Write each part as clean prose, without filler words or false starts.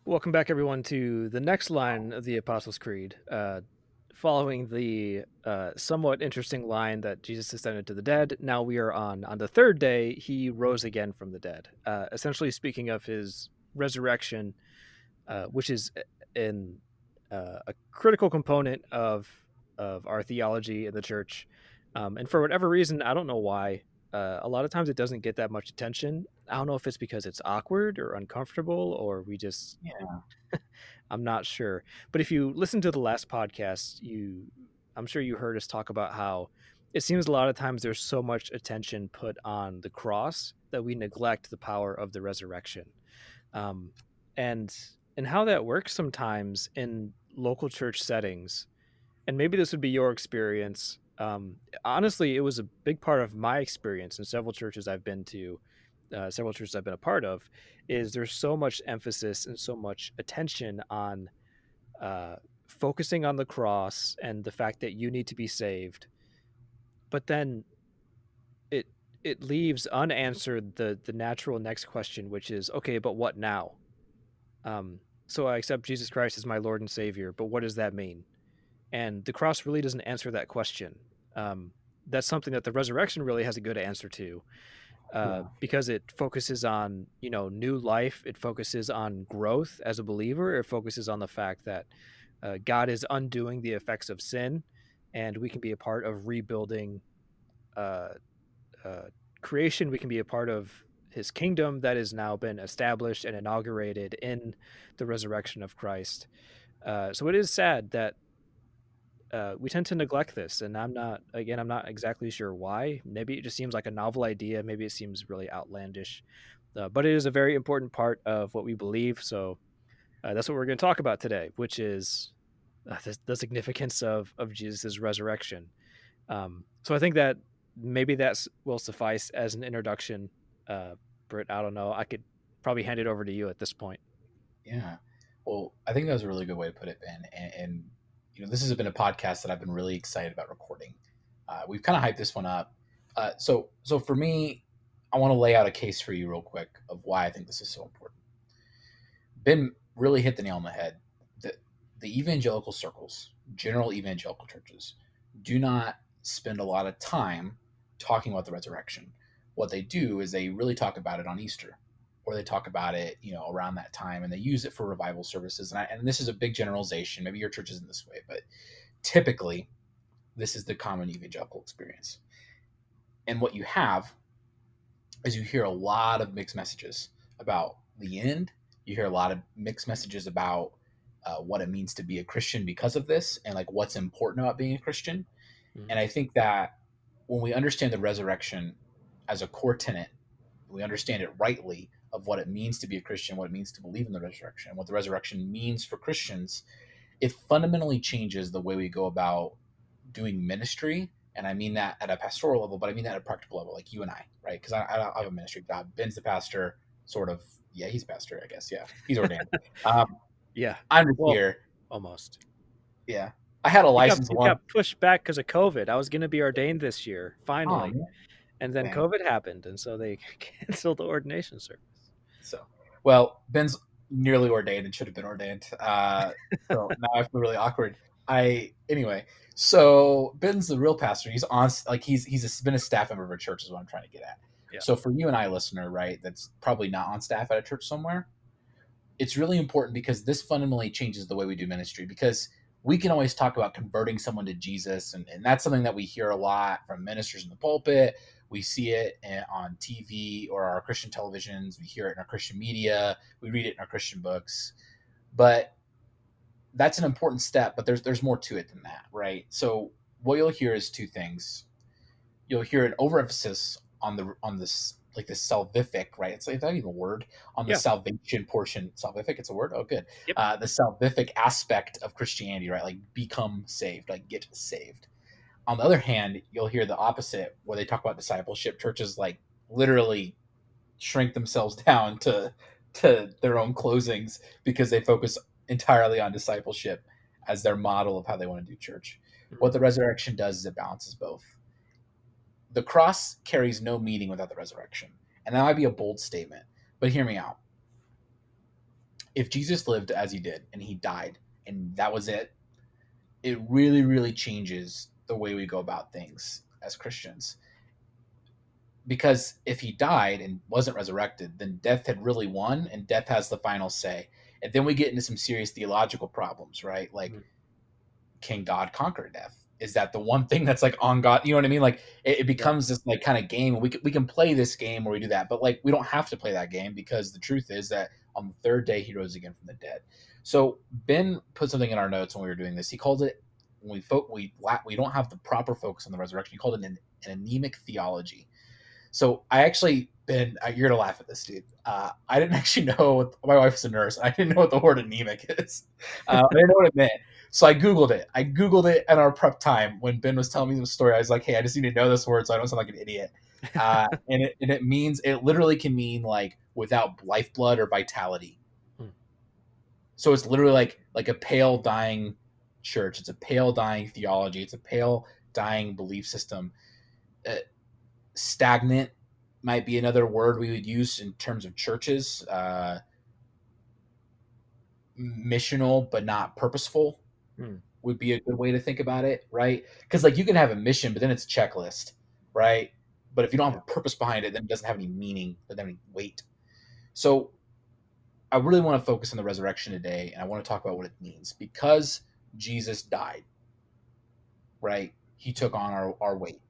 Welcome back, everyone, to the next line of the Apostles' Creed. Following the somewhat interesting line that Jesus ascended to the dead, now we are on the third day, he rose again from the dead. Essentially speaking of his resurrection, which is in a critical component of our theology in the church. And for whatever reason, I don't know why, a lot of times it doesn't get that much attention. I don't know if it's because it's awkward or uncomfortable, or we just Yeah, I'm not sure. But if you listen to the last podcast, I'm sure you heard us talk about how it seems a lot of times there's so much attention put on the cross that we neglect the power of the resurrection. Um, and and how that works sometimes in local church settings, and maybe this would be your experience. Honestly, it was a big part of my experience in several churches I've been a part of, is there's so much emphasis and so much attention on uh, focusing on the cross and the fact that you need to be saved, but then it it leaves unanswered the natural next question, which is okay, but what now? So I accept Jesus Christ as my Lord and Savior, but what does that mean? And the cross really doesn't answer that question. Um, that's something that the resurrection really has a good answer to, yeah, because it focuses on new life. It focuses on growth as a believer. It focuses on the fact that God is undoing the effects of sin, and we can be a part of rebuilding uh, uh, creation. We can be a part of His kingdom that has now been established and inaugurated in the resurrection of Christ. So it is sad that we tend to neglect this, and I'm not exactly sure why. Maybe it just seems like a novel idea. Maybe it seems really outlandish, but it is a very important part of what we believe. So that's what we're going to talk about today, which is the significance of Jesus' resurrection. So I think that maybe that will suffice as an introduction. Britt, I don't know. I could probably hand it over to you at this point. yeah. Well, I think that was a really good way to put it, Ben. This has been a podcast that I've been really excited about recording. We've kind of hyped this one up. So for me, I want to lay out a case for you real quick of why I think this is so important. Ben really hit the nail on the head. The evangelical circles, general evangelical churches, do not spend a lot of time talking about the resurrection. What they do is they really talk about it on Easter, or they talk about it, around that time, and they use it for revival services. And this is a big generalization. Maybe your church isn't this way, but typically, this is the common evangelical experience. And what you have is you hear a lot of mixed messages about the end. You hear a lot of mixed messages about what it means to be a Christian because of this, and like what's important about being a Christian. And Mhm. I think that when we understand the resurrection as a core tenet, we understand it rightly of what it means to be a Christian, what it means to believe in the resurrection, what the resurrection means for Christians, it fundamentally changes the way we go about doing ministry. And I mean that at a pastoral level, but I mean that at a practical level, like you and I, right? Because I have Yep. a ministry job. Ben's the pastor, sort of. Yeah, he's a pastor, I guess. Yeah, he's ordained. Um, Yeah. I'm just Well, here. almost. Yeah, I had a It got license it once. got pushed back because of COVID. I was going to be ordained this year, Oh finally, man, and then dang. COVID happened, and so they canceled the ordination service. So, well, Ben's nearly ordained and should have been ordained. So now I feel really awkward. I anyway. So Ben's the real pastor. He's on like been a staff member of a church is what I'm trying to get at. Yeah. So for you and I, listener, right, that's probably not on staff at a church somewhere. It's really important because this fundamentally changes the way we do ministry because we can always talk about converting someone to Jesus, and that's something that we hear a lot from ministers in the pulpit. We see it on TV or our Christian televisions. We hear it in our Christian media. We read it in our Christian books. But that's an important step, but there's more to it than that, right? So what you'll hear is two things. You'll hear an overemphasis on this like this salvific, right? It's not even a word on the Yeah. salvation portion. Salvific, it's a word. Oh, good. Yep. The salvific aspect of Christianity, right? Like become saved, like get saved. On the other hand, you'll hear the opposite, where they talk about discipleship. Churches like literally shrink themselves down to their own closings because they focus entirely on discipleship as their model of how they want to do church. What Mhm. the resurrection does is it balances both. The cross carries no meaning without the resurrection. And that might be a bold statement, but hear me out. if Jesus lived as he did and he died and that was it, it really, really changes the way we go about things as Christians. Because if he died and wasn't resurrected, then death had really won and death has the final say. And then we get into some serious theological problems, right? Like, Mhm. can God conquer death? Is that the one thing that's like on God? You know what I mean? Like it Yeah. becomes this like kind of game. We can play this game where we do that, but like we don't have to play that game because the truth is that on the third day he rose again from the dead. So Ben put something in our notes when we were doing this. He called it when we don't have the proper focus on the resurrection. He called it an anemic theology. So I actually been you're gonna laugh at this, dude. I didn't actually know my wife's a nurse. I didn't know what the word anemic is. I didn't know what it meant. So I googled it. I googled it at our prep time when Ben was telling me the story. I was like, "Hey, I just need to know this word so I don't sound like an idiot." And it means it literally can mean like without lifeblood or vitality. Mm. So it's literally like a pale dying church. It's a pale dying theology. It's a pale dying belief system. Uh, Stagnant might be another word we would use in terms of churches. Missional but not purposeful Mm. would be a good way to think about it, right? Because like you can have a mission, but then it's a checklist, right? But if you don't have Yeah. a purpose behind it, then it doesn't have any meaning, it doesn't have any weight. So I really want to focus on the resurrection today, and I want to talk about what it means because Jesus died, right? He took on our weight,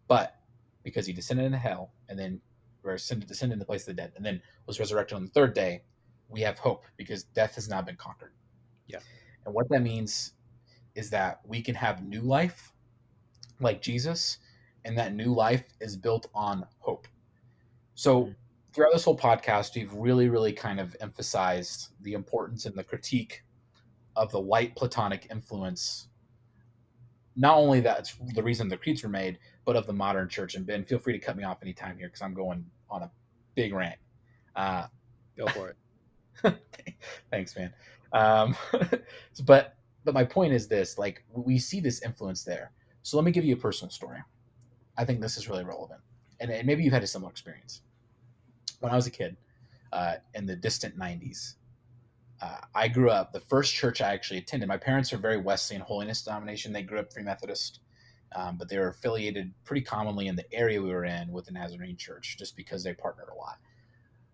but because he descended into hell and then or descended in the place of the dead and then was resurrected on the third day, we have hope because death has now been conquered. Yeah. And what that means is that we can have new life like Jesus, and that new life is built on hope. So Mhm. throughout this whole podcast, we've really, really kind of emphasized the importance and the critique of the white Platonic influence. Not only that's the reason the creeds were made, but of the modern church. And Ben, feel free to cut me off anytime here because I'm going on a big rant. Uh, Go for it. Thanks, man. Um, but my point is this: like we see this influence there. So let me give you a personal story. I think this is really relevant, and maybe you've had a similar experience. When I was a kid, in the distant '90s, I grew up. The first church I actually attended. My parents are very Wesleyan holiness denomination. They grew up Free Methodist, but they were affiliated pretty commonly in the area we were in with the Nazarene Church, just because they partnered a lot.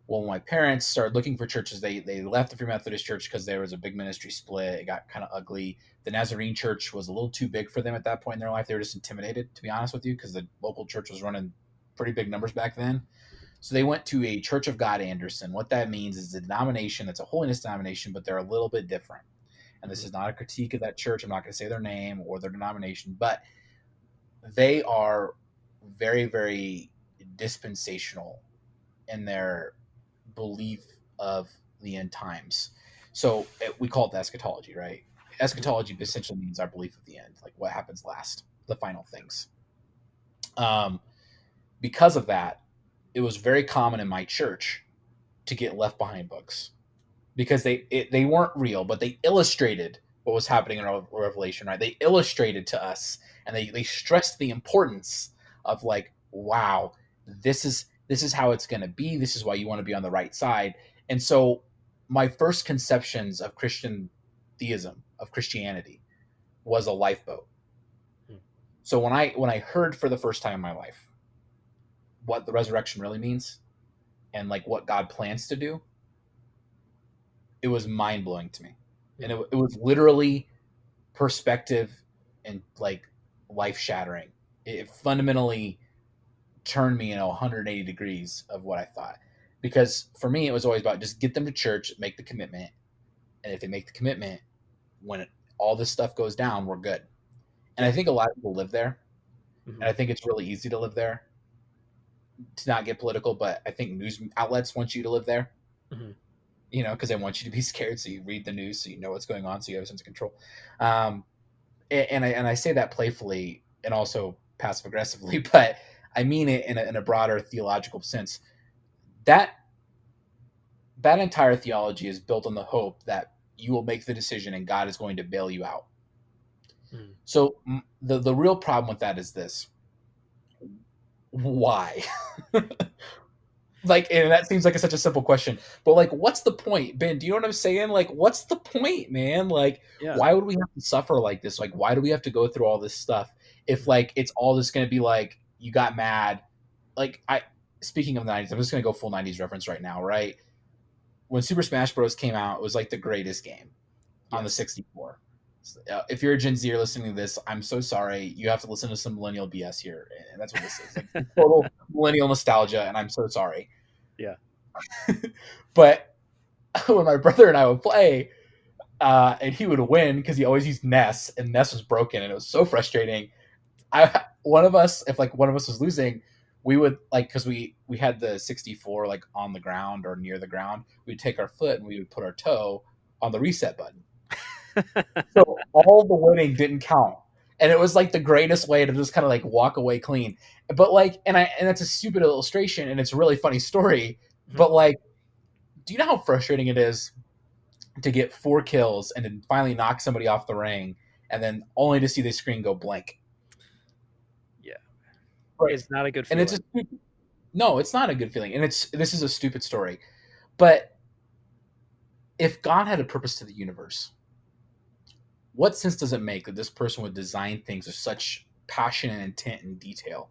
Well, when my parents started looking for churches, they left the Free Methodist Church because there was a big ministry split. It got kind of ugly. The Nazarene Church was a little too big for them at that point in their life. They were just intimidated, to be honest with you, because the local church was running pretty big numbers back then. So they went to a Church of God Anderson. What that means is a denomination that's a holiness denomination, but they're a little bit different. And this Mhm. is not a critique of that church. I'm not going to say their name or their denomination, but they are very, very dispensational in their belief of the end times. So we call it the eschatology, right? Mhm. Eschatology essentially means our belief of the end, like what happens last, the final things. Um, because of that, it was very common in my church to get left behind books because they weren't real, but they illustrated what was happening in Revelation, right? They illustrated to us, and they stressed the importance of like, wow, this is how it's going to be. This is why you want to be on the right side. And so, my first conceptions of Christian theism, of Christianity, was a lifeboat. Mm. So when I heard for the first time in my life what the resurrection really means and like what God plans to do, it was mind blowing to me, and Mm. it was literally perspective and like life shattering. It fundamentally turned me 180 degrees of what I thought. Because for me, it was always about just get them to church, make the commitment, and if they make the commitment, when all this stuff goes down, we're good. And I Yeah. think a lot of people live there, and Mhm. I think it's really easy to live there. To not get political, but I think news outlets want you to live there, Mhm. because they want you to be scared. So you read the news, so you know what's going on, so you have a sense of control. Um, and I say that playfully and also passive aggressively, but I mean it in a broader theological sense. That that entire theology is built on the hope that you will make the decision and God is going to bail you out. Mhm. So the real problem with that is this: why? Like, and that seems like such a simple question, but like, what's the point, Ben? Do you know what I'm saying? Like, what's the point, man? Like, Yeah. why would we have to suffer like this? Like, why do we have to go through all this stuff if Mhm. like it's all just going to be like you got mad? Like, I speaking of the '90s, I'm just going to go full '90s reference right now, right? When Super Smash Bros. Came out, it was like the greatest game on the Yes. 64. If you're a Gen Z or listening to this, I'm so sorry. You have to listen to some millennial BS here, and that's what this is. Like total millennial nostalgia, and I'm so sorry. Yeah. But when my brother and I would play, and he would win because he always used Ness, and Ness was broken, and it was so frustrating. One of us, if like one of us was losing, we would like because we had the 64 like on the ground or near the ground. We'd take our foot and we would put our toe on the reset button. So all the winning didn't count. And it was like the greatest way to just kind of like walk away clean. But like, and that's a stupid illustration and it's a really funny story. Mhm. But like, do you know how frustrating it is to get 4 kills and then finally knock somebody off the ring and then only to see the screen go blank? Yeah. Right. It's not a good And it's feeling. just no, it's not a good feeling. And this is a stupid story. But if God had a purpose to the universe, what sense does it make that this person would design things with such passion and intent and detail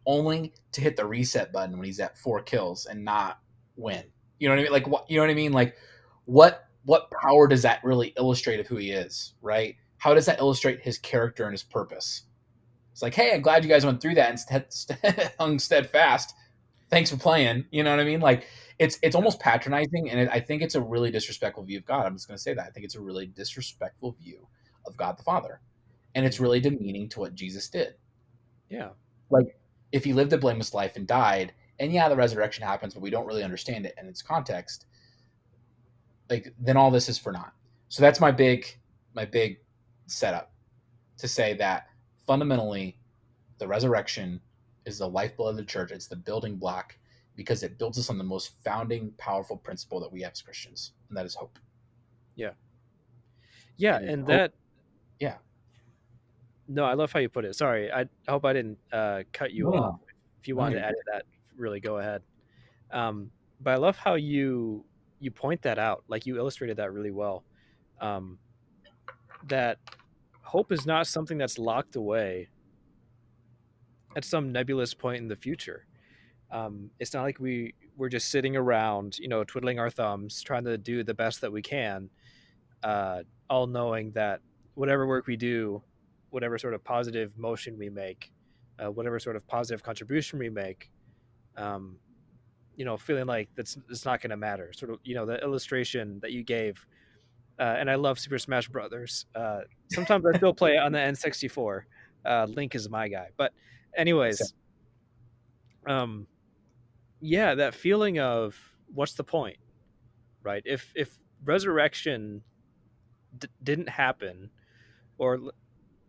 only to hit the reset button when he's at 4 kills and not win? You know what I mean? Like what you know what I mean? Like what power does that really illustrate of who he is, right? How does that illustrate his character and his purpose? It's like, hey, I'm glad you guys went through that and hung steadfast. Thanks for playing. You know what I mean? Like it's Yeah. almost patronizing, and I think it's a really disrespectful view of God. I'm just going to say that I think it's a really disrespectful view of God the Father, and it's Mhm. really demeaning to what Jesus did. Yeah. Like if he lived a blameless life and died, and yeah, the resurrection happens, but we don't really understand it in its context. Like then all this is for naught. So that's my big setup to say that fundamentally the resurrection is the lifeblood of the church. It's the building block because it builds us on the most founding, powerful principle that we have as Christians, and that is hope. Yeah. Yeah. And if And hope, that, yeah, no, I love how you put it. Sorry. I hope I didn't cut no, you no, off. no, If you no, wanted you're to add good. to that, really go ahead. But I love how you point that out. Like you illustrated that really well. Um, that hope is not something that's locked away at some nebulous point in the future. It's not like we're just sitting around, twiddling our thumbs, trying to do the best that we can, all knowing that whatever work we do, whatever sort of positive motion we make, whatever sort of positive contribution we make, um, feeling like that's it's not going to matter. Sort of, the illustration that you gave, and I love Super Smash Brothers. Sometimes I still play it on the N64. Link is my guy, but So, anyways, um, yeah, that feeling of what's the point, right? If resurrection didn't happen, or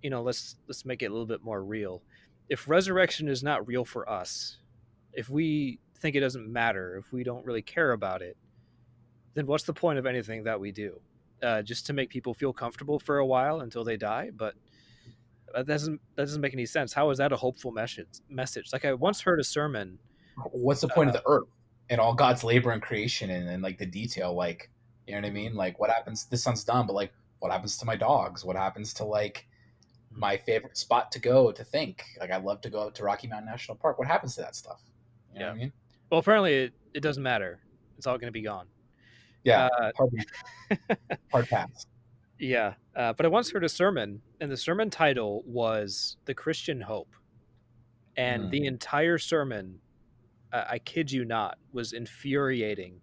let's make it a little bit more real. If resurrection is not real for us, if we think it doesn't matter, if we don't really care about it, then what's the point of anything that we do? Just to make people feel comfortable for a while until they die, but that doesn't make any sense. How is that a hopeful message? Like I once heard a sermon. what's the point of Uh, the earth and all God's labor and creation and like the detail? Like, you know what I mhm, mean? Like, what happens? This sounds dumb, but like, what happens to my dogs? What happens to like mhm. my favorite spot to go to think? Like, I'd love to go out to Rocky Mountain National Park. What happens to that stuff? You know what Yeah. I mean? Well, apparently it doesn't matter. It's all going to be gone. Yeah, Uh, hard pass. yeah. But I once heard a sermon, and the sermon title was "The Christian Hope," and Mm. the entire sermon, I kid you not, was infuriating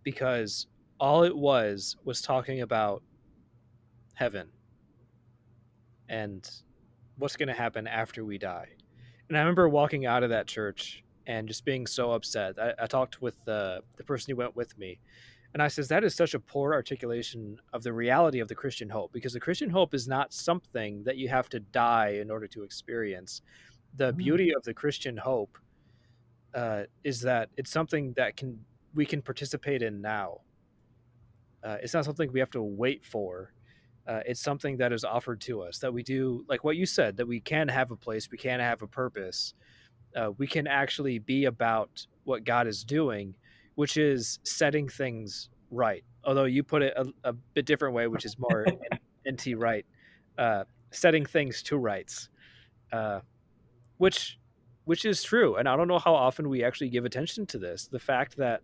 because all it was talking about heaven and what's going to happen after we die. And I remember walking out of that church and just being so upset. I talked with the person who went with me, and I says that is such a poor articulation of the reality of the Christian hope, because the Christian hope is not something that you have to die in order to experience. The Mm. beauty of the Christian hope is that it's something that we can participate in now. It's not something we have to wait for. It's something that is offered to us, that we do, like what you said, that we can have a place, we can have a purpose, we can actually be about what God is doing, which is setting things right. Although you put it a bit different way, which is more NT right, uh, setting things to rights, uh, which which is true. And I don't know how often we actually give attention to this. The fact that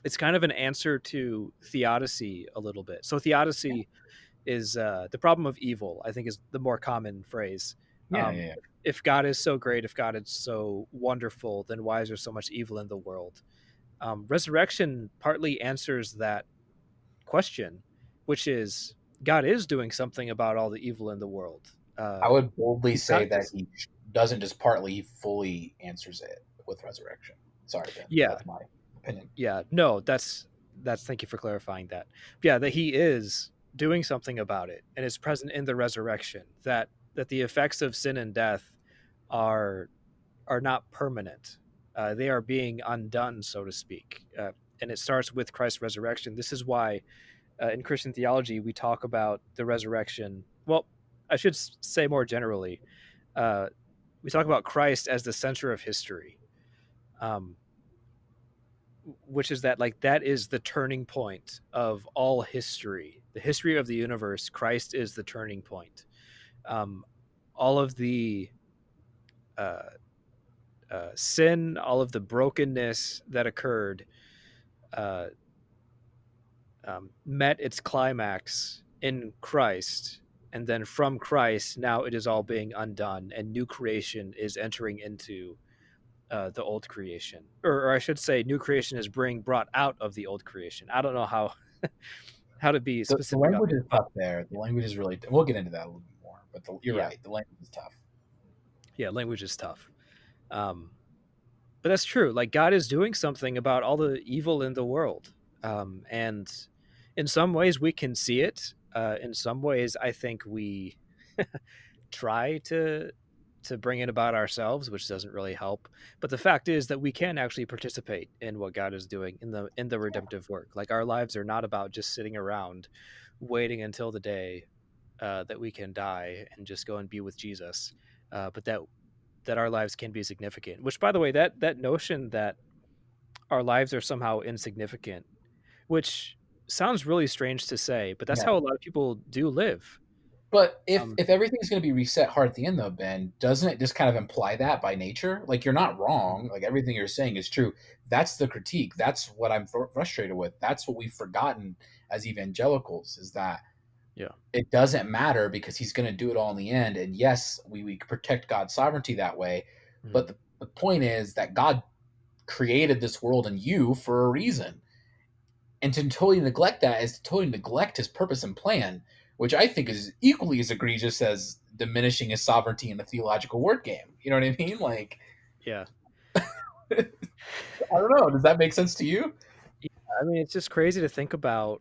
it's kind of an answer to theodicy a little bit. So theodicy is the problem of evil. I think is the more common phrase. Yeah, yeah, yeah. If God is so great, if God is so wonderful, then why is there so much evil in the world? Resurrection partly answers that question, which is God is doing something about all the evil in the world. I would boldly He's not say that just he doesn't just partly, he fully answers it with resurrection. Sorry, Ben. yeah, That's my opinion. yeah. No, that's thank you for clarifying that. Yeah, that he is doing something about it and is present in the resurrection. That the effects of sin and death are not permanent. They are being undone, so to speak. And it starts with Christ's resurrection. This is why in Christian theology we talk about the resurrection. Well, I should say more generally, uh, we talk about Christ as the center of history, um, which is that like that is the turning point of all history. The history of the universe, Christ is the turning point. All of the uh, sin, all of the brokenness that occurred, uh, met its climax in Christ. And then from Christ, now it is all being undone, and new creation is entering into the old creation. Or I should say, new creation is being brought out of the old creation. I don't know how how to be The specific on language it, is but tough there. The language is really, we'll get into that a little bit more, but you're yeah, right. The language is tough. yeah, language is tough. Um, but that's true. Like God is doing something about all the evil in the world, and in some ways we can see it. In some ways, I think we try to bring it about ourselves, which doesn't really help. But the fact is that we can actually participate in what God is doing in the redemptive work. Like our lives are not about just sitting around waiting until the day that we can die and just go and be with Jesus, but that our lives can be significant. Which, by the way, that notion that our lives are somehow insignificant, which sounds really strange to say, but that's Yeah. how a lot of people do live. But if Um, everything's going to be reset hard at the end, though, Ben, doesn't it just kind of imply that by nature? Like you're not wrong. Like everything you're saying is true. That's the critique. That's what I'm frustrated with. That's what we've forgotten as evangelicals is that yeah. it doesn't matter because he's going to do it all in the end. And yes, we protect God's sovereignty that way. Mhm. But the point is that God created this world and you for a reason. And to totally neglect that is to totally neglect his purpose and plan, which I think is equally as egregious as diminishing his sovereignty in a theological word game. You know what I mean? Like, Yeah. I don't know. Does that make sense to you? Yeah, I mean, it's just crazy to think about.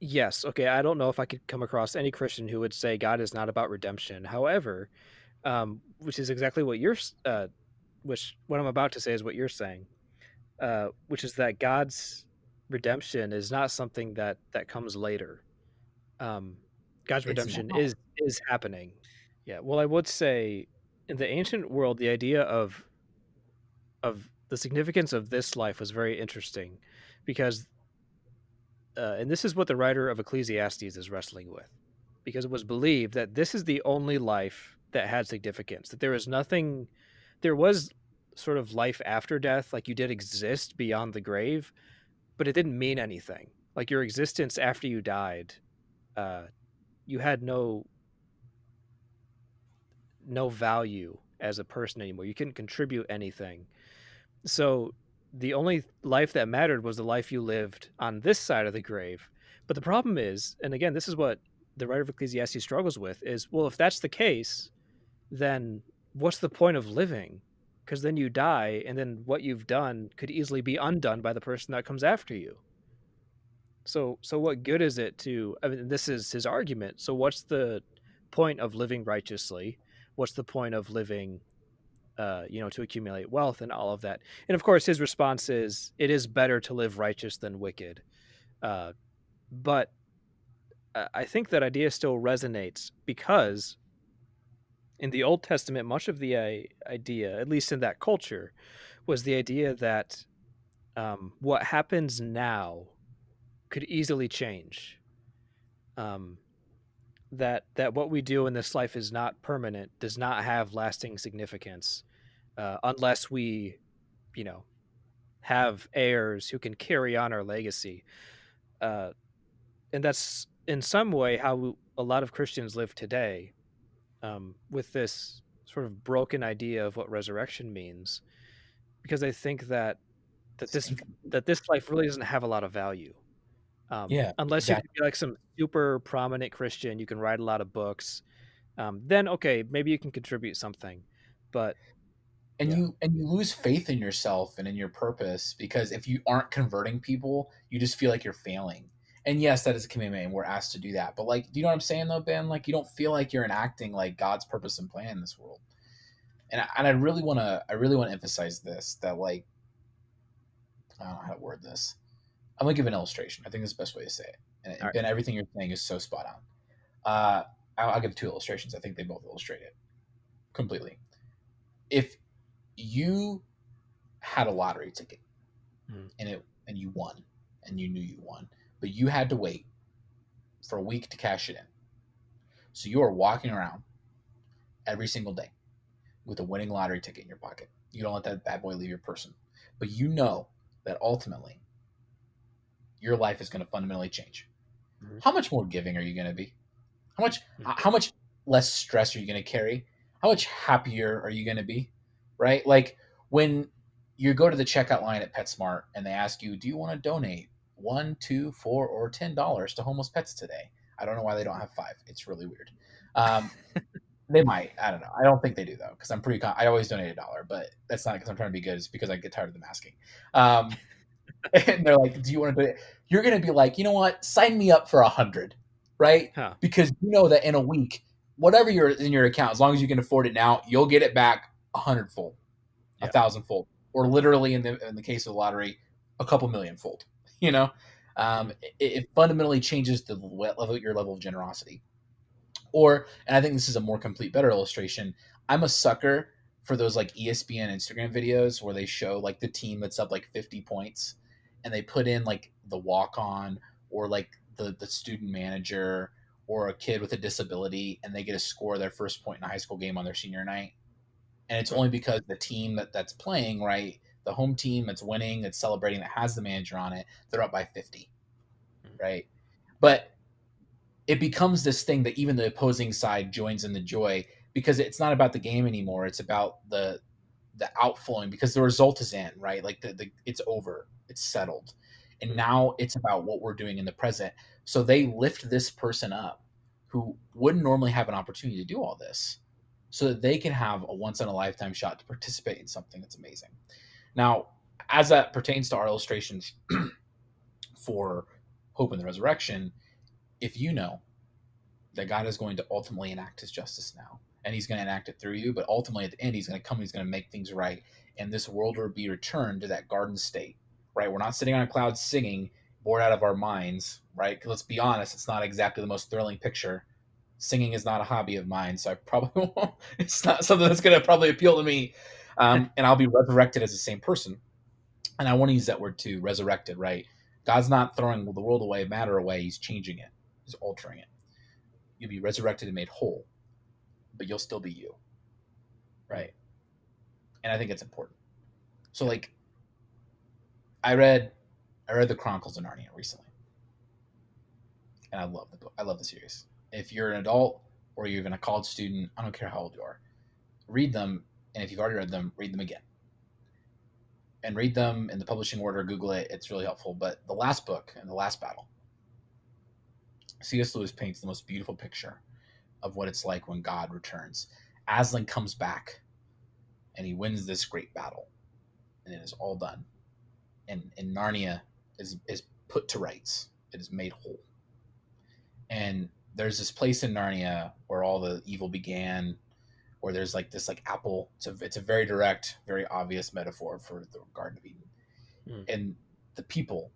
Yes, okay, I don't know if I could come across any Christian who would say God is not about redemption. However, which is exactly what which what I'm about to say is what you're saying, which is that God's redemption is not something that comes later. Um, God's It's redemption not. is happening. Yeah. Well, I would say in the ancient world, the idea of the significance of this life was very interesting, because and this is what the writer of Ecclesiastes is wrestling with, because it was believed that this is the only life that had significance, that there is nothing, there was sort of life after death, like you did exist beyond the grave, but it didn't mean anything. Like your existence after you died, uh, you had no value as a person anymore. You couldn't contribute anything. So the only life that mattered was the life you lived on this side of the grave. But the problem is, and again, this is what the writer of Ecclesiastes struggles with, is well, if that's the case, then what's the point of living? Because then you die, and then what you've done could easily be undone by the person that comes after you. So what good is it to? I mean, this is his argument. So what's the point of living righteously? What's the point of living to accumulate wealth and all of that. And of course, his response is, "It is better to live righteous than wicked." Uh, but I think that idea still resonates because in the Old Testament, much of the idea, at least in that culture, was the idea that what happens now could easily change. Um, that what we do in this life is not permanent, does not have lasting significance, unless we, you know, have heirs who can carry on our legacy. Uh, and that's in some way how a lot of Christians live today, with this sort of broken idea of what resurrection means, because I think that this Thinking. that this life really doesn't have a lot of value. Yeah, Unless you can exactly. be like some super prominent Christian, you can write a lot of books. Then okay, maybe you can contribute something. But yeah, And you lose faith in yourself and in your purpose because if you aren't converting people, you just feel like you're failing. And yes, that is a commitment, and we're asked to do that. But like, do you know what I'm saying though, Ben? Like, you don't feel like you're enacting like God's purpose and plan in this world. And I I really want to emphasize this that like I don't know how to word this. I'm gonna give an illustration. I think that's the best way to say it. all And right, Ben, everything you're saying is so spot on. I'll give two illustrations. I think they both illustrate it completely. If you had a lottery ticket mm, and you won and you knew you won, but you had to wait for a week to cash it in. So you are walking around every single day with a winning lottery ticket in your pocket. You don't let that bad boy leave your person, but you know that ultimately your life is going to fundamentally change. mhm, How much more giving are you going to be? mm, How much less stress are you going to carry? How much happier are you going to be? Right? Like when you go to the checkout line at PetSmart and they ask you, "Do you want to donate one, two, four, or $10 to homeless pets today?" I don't know why they don't have five. It's really weird. Um, they might. I don't know. I don't think they do though, because I'm pretty. I always donate $1, but that's not because I'm trying to be good. It's because I get tired of them asking. Um, and they're like, "Do you want to do it?" You're going to be like, "You know what? Sign me up for 100, right? huh, Because you know that in a week, whatever you're in your account, as long as you can afford it now, you'll get it back 100-fold, a yeah, thousandfold, or literally in the case of the lottery, a couple millionfold. You know, mm, it fundamentally changes the level your level of generosity. Or, and I think this is a more complete, better illustration. I'm a sucker for those like ESPN Instagram videos where they show like the team that's up like 50 points and they put in like the walk on or like the student manager or a kid with a disability and they get to score their first point in a high school game on their senior night. And it's huh, only because the team that's playing, right, the home team that's winning, that's celebrating, that has the manager on it, they're up by 50, mm, right? But it becomes this thing that even the opposing side joins in the joy because it's not about the game anymore. It's about the outflowing because the result is in, right? Like the it's over, it's settled. And mm, now it's about what we're doing in the present. So they lift this person up who wouldn't normally have an opportunity to do all this so that they can have a once in a lifetime shot to participate in something that's amazing. Now, as that pertains to our illustrations for hope and the resurrection, if you know that God is going to ultimately enact his justice now. And he's going to enact it through you, but ultimately at the end, he's going to come and he's going to make things right. And this world will be returned to that garden state, right? We're not sitting on a cloud singing, bored out of our minds, right? 'Cause let's be honest, it's not exactly the most thrilling picture. Singing is not a hobby of mine, so I probably won't. It's not something that's going to probably appeal to me. And I'll be resurrected as the same person. And I want to use that word too, resurrected, right? God's not throwing the world away, matter away. He's changing it. He's altering it. You'll be resurrected and made whole, but you'll still be you, mm, right? And I think it's important. So like I read I read the Chronicles of Narnia recently, and I love the book. I love the series. If you're an adult or you're even a college student, I don't care how old you are, read them. And if you've already read them again. And read them in the publishing order. Google it; it's really helpful. But the last book and the last battle, C.S. Lewis paints the most beautiful picture of what it's like when God returns. Aslan comes back and he wins this great battle, and it is all done. And Narnia is put to rights. It is made whole. And there's this place in Narnia where all the evil began, where there's like this like apple. It's a very direct, very obvious metaphor for the Garden of Eden. mm, And the people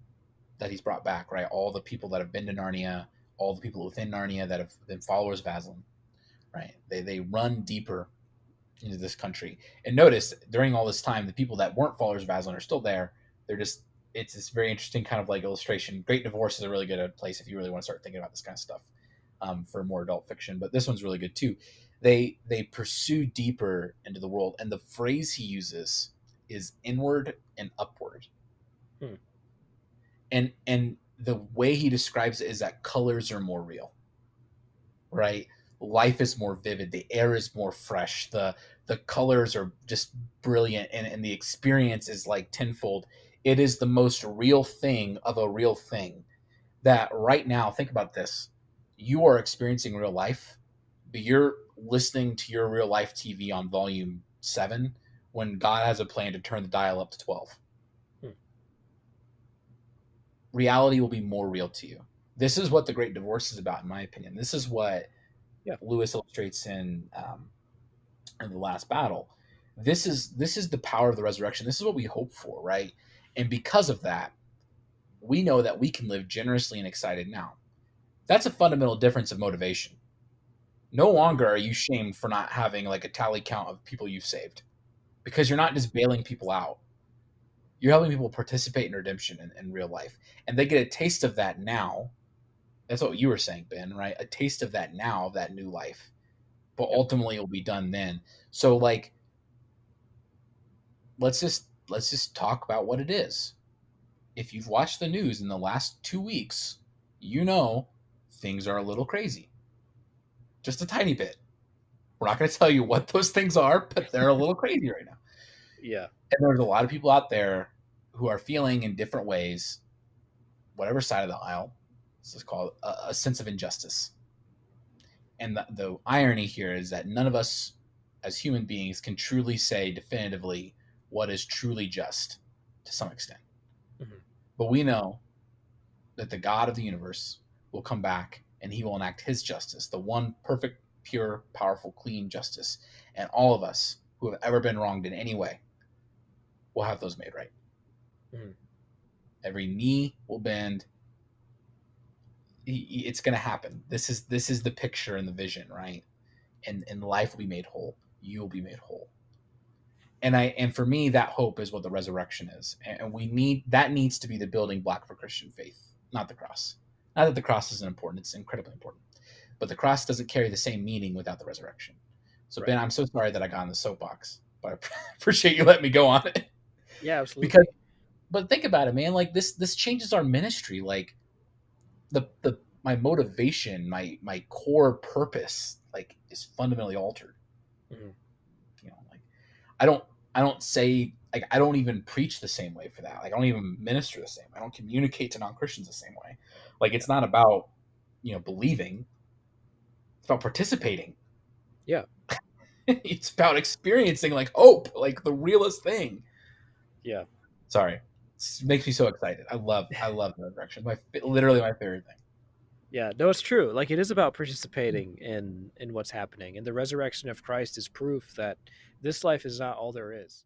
that he's brought back, right? All the people that have been to Narnia, all the people within Narnia that have been followers of Aslan, right? They run deeper into this country. And notice during all this time, the people that weren't followers of Aslan are still there. They're just, it's this very interesting kind of like illustration. Great Divorce is a really good place if you really want to start thinking about this kind of stuff, for more adult fiction. But this one's really good too. They pursue deeper into the world, and the phrase he uses is inward and upward. Hmm. And the way he describes it is that colors are more real, right? Life is more vivid, the air is more fresh, the colors are just brilliant, and the experience is like tenfold. It is the most real thing of a real thing. That right now, think about this, you are experiencing real life, but you're listening to your real life TV on volume 7 when God has a plan to turn the dial up to 12. Hmm. Reality will be more real to you. This is what the Great Divorce is about, in my opinion. This is what Yeah. Lewis illustrates in the last battle. This is the power of the resurrection. This is what we hope for, right? And because of that, we know that we can live generously and excited now. That's a fundamental difference of motivation. No longer are you shamed for not having like a tally count of people you've saved, because you're not just bailing people out. You're helping people participate in redemption in real life, and they get a taste of that now. That's what you were saying, Ben, right? A taste of that now, of that new life, but Yep. ultimately it'll be done then. So like, let's just talk about what it is. If you've watched the news in the last 2 weeks, you know things are a little crazy, just a tiny bit. We're not going to tell you what those things are, but they're a little crazy right now. Yeah. And there's a lot of people out there who are feeling in different ways, whatever side of the aisle, this is called a sense of injustice. And the irony here is that none of us as human beings can truly say definitively what is truly just, to some extent. Hmm. But we know that the God of the universe will come back and he will enact his justice, the one perfect, pure, powerful, clean justice. And all of us who have ever been wronged in any way will have those made right. Hmm. Every knee will bend. It's going to happen. This is the picture and the vision, right? And life will be made whole. You will be made whole. And for me, that hope is what the resurrection is, and we need that needs to be the building block for Christian faith, not the cross. Not that the cross isn't important; it's incredibly important, but the cross doesn't carry the same meaning without the resurrection. So Ben, Right. I'm so sorry that I got on the soapbox, but I appreciate you letting me go on it. Yeah, Because, absolutely. but think about it, man. Like this changes our ministry. Like the my motivation, my core purpose, like is fundamentally altered. Hmm. Like I don't I don't say like I don't even preach the same way for that. Like I don't even minister the same. I don't communicate to non-Christians the same way. Like Yeah. it's not about, believing. It's about participating. Yeah. It's about experiencing like hope, like the realest thing. Yeah. Sorry. It makes me so excited. I love the resurrection. Literally my favorite thing. Yeah, no, it's true. Like it is about participating in what's happening, and the resurrection of Christ is proof that this life is not all there is.